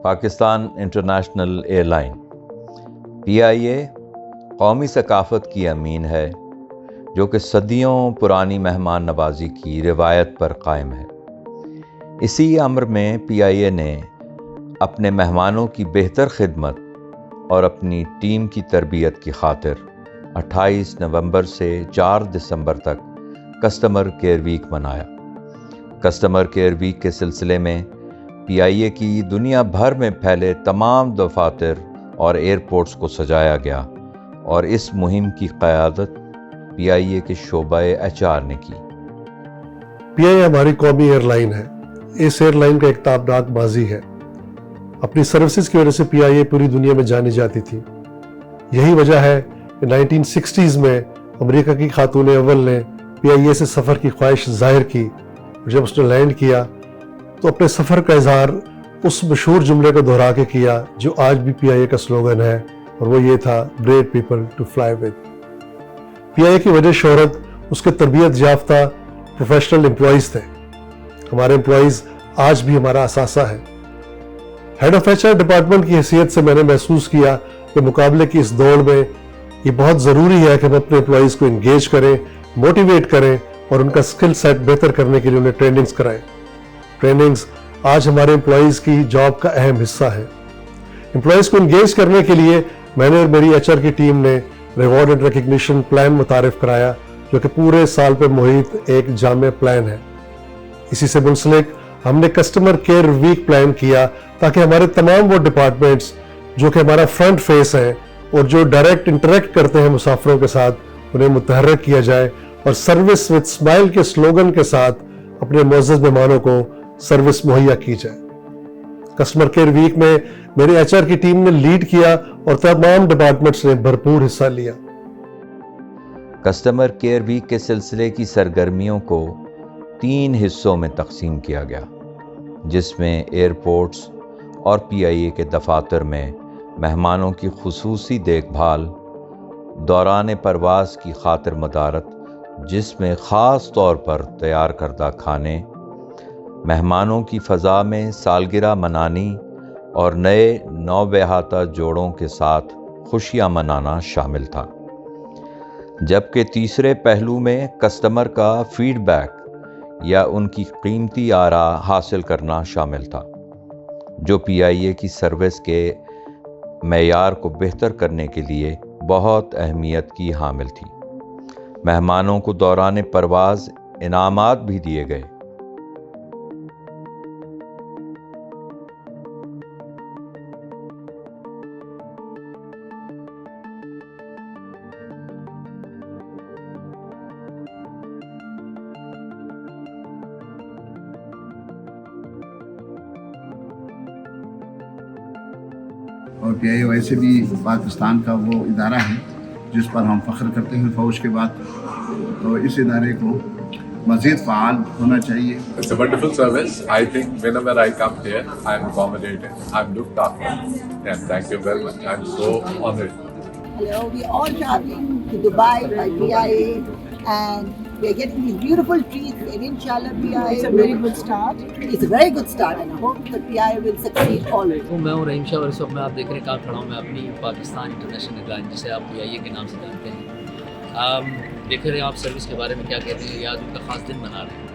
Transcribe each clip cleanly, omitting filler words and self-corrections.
Pakistan international air line PIA قومی ثقافت کی امین ہے جو کہ صدیوں پرانی مہمان نوازی کی روایت پر قائم ہے۔ اسی امر میں PIA نے اپنے مہمانوں کی بہتر خدمت اور اپنی ٹیم کی تربیت کی خاطر 28 نومبر سے 4 دسمبر تک کسٹمر کیئر ویک منایا۔ کسٹمر کیئر ویک کے سلسلے میں PIA کی دنیا بھر میں پھیلے تمام دفاتر اور ایئرپورٹس کو سجایا گیا اور اس مہم کی قیادت PIA کے شعبہ HR نے کی۔ PIA ہماری قومی ایئر لائن ہے۔ اس ایئر لائن کا ایک تابناک ماضی ہے۔ اپنی سروسز کی وجہ سے PIA پوری دنیا میں جانی جاتی تھی۔ یہی وجہ ہے کہ 1960s میں امریکہ کی خاتون اول نے PIA سے سفر کی خواہش ظاہر کی۔ جب اس نے لینڈ کیا تو اپنے سفر کا اظہار اس مشہور جملے کو دہرا کے کیا جو آج بھی PIA کا سلوگن ہے، اور وہ یہ تھا great people to fly with. PIA کی وجہ شہرت اس کے تربیت یافتہ پروفیشنل امپلائیز تھے۔ ہمارے امپلائیز آج بھی ہمارا اثاثہ ہے۔ ہیڈ آف HR ڈپارٹمنٹ کی حیثیت سے میں نے محسوس کیا کہ مقابلے کی اس دوڑ میں یہ بہت ضروری ہے کہ ہم اپنے امپلائیز کو انگیج کریں، موٹیویٹ کریں اور ان کا سکل سیٹ بہتر کرنے کے لیے انہیں ٹریننگز کرائیں۔ ٹریننگز آج ہمارے امپلائیز کی جاب کا اہم حصہ ہے۔ امپلائیز کو انگیج کرنے کے لیے میں نے اور میری HR کی ٹیم نے ریوارڈ اینڈ ریکگنیشن پلان متعارف کرایا جو کہ پورے سال پہ محیط ایک جامع پلان ہے۔ اسی سے منسلک ہم نے کسٹمر کیئر ویک پلان کیا تاکہ ہمارے تمام وہ ڈپارٹمنٹس جو کہ ہمارا فرنٹ فیس ہیں اور جو ڈائریکٹ انٹریکٹ کرتے ہیں مسافروں کے ساتھ، انہیں متحرک کیا جائے اور سروس وتھ اسمائل کے سلوگن کے ساتھ اپنے معزز مہمانوں کو سروس مہیا کی جائے۔ کسٹمر کیئر ویک میں میری HR کی ٹیم نے لیڈ کیا اور تمام ڈپارٹمنٹس نے بھرپور حصہ لیا۔ کسٹمر کیئر ویک کے سلسلے کی سرگرمیوں کو 3 حصوں میں تقسیم کیا گیا، جس میں ایئرپورٹس اور PIA کے دفاتر میں مہمانوں کی خصوصی دیکھ بھال، دوران پرواز کی خاطر مدارت جس میں خاص طور پر تیار کردہ کھانے، مہمانوں کی فضا میں سالگرہ منانی اور نئے نوبہاتہ جوڑوں کے ساتھ خوشیاں منانا شامل تھا، جبکہ تیسرے پہلو میں کسٹمر کا فیڈ بیک یا ان کی قیمتی آراء حاصل کرنا شامل تھا، جو PIA کی سروس کے معیار کو بہتر کرنے کے لیے بہت اہمیت کی حامل تھی۔ مہمانوں کو دوران پرواز انعامات بھی دیے گئے۔ اور PIA ویسے بھی پاکستان کا وہ ادارہ ہے جس پر ہم فخر کرتے ہیں فوج کے بعد، تو اس ادارے کو مزید فعال ہونا چاہیے۔ It's a wonderful service. I think whenever I come here, I'm accommodated, I'm looked after, and thank you very much. I'm so honored. Hello, we're all traveling to Dubai by PIA and we're getting these beautiful treats and inshallah PIA It's a very good start. It's a very good start and I hope that PIA will succeed always. میں ہوں رحیم شاہ اور اس وقت میں آپ دیکھ رہے ہیں کہاں کھڑا ہوں میں اپنی پاکستان انٹرنیشنل ایئر لائن جسے آپ PIA کے نام سے جانتے ہیں۔ دیکھ رہے ہیں آپ سروس کے بارے میں کیا کہتے ہیں، یا ان کا خاص دن منا رہے ہیں،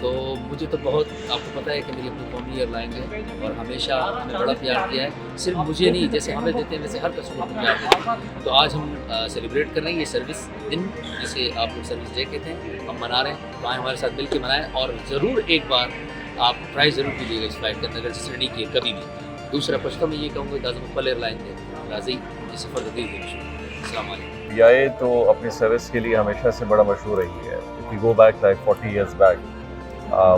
تو مجھے تو بہت آپ کو پتہ ہے کہ میری اپنی قومی ایئر لائن ہے اور ہمیشہ ہمیں بڑا پیار دیا ہے، صرف مجھے نہیں، جیسے ہمیں دیتے ہیں ویسے ہر کسٹمر کو پیار دیتے ہیں۔ تو آج ہم سیلیبریٹ کر رہے ہیں یہ سروس دن جسے آپ لوگ سروس ڈے کہتے ہیں، ہم منا رہے ہیں، تو آئیں ہمارے ساتھ مل کے منائیں اور ضرور ایک بار آپ ٹرائی ضرور کیجیے گا اس فلائٹ کے اندر اگر رجسٹر نہیں کیے کبھی بھی۔ دوسرا پشتوں میں یہ کہوں گا دازم اقبال ایئر لائن تھے راضی یہ سفر دے دیں۔ السلام علیکم۔ PIA تو اپنی سروس کے لیے ہمیشہ سے بڑا مشہور رہی ہے۔ If you go back like 40 years back,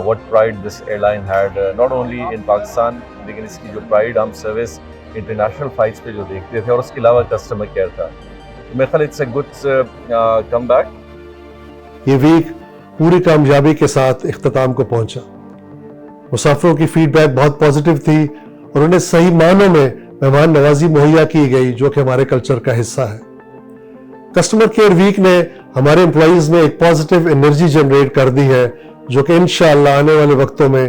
what pride this airline had, not only in Pakistan, لیکن اس کی جو pride ہم سروس انٹرنیشنل فلائٹس پہ جو دیکھتے تھے اور اس کے علاوہ کسٹمر کیئر تھا، میرے خیال it's a good comeback. یہ ویک پوری کامیابی کے ساتھ اختتام کو پہنچا۔ مسافروں کی فیڈ بیک بہت پازیٹیو تھی اور انہیں صحیح معنوں میں مہمان نوازی مہیا کی گئی جو کہ ہمارے کلچر کا حصہ ہے۔ کسٹمر کیئر ویک نے ہمارے امپلائیز میں ایک پازیٹیو انرجی جنریٹ کر دی ہے جو کہ انشاءاللہ آنے والے وقتوں میں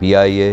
PIA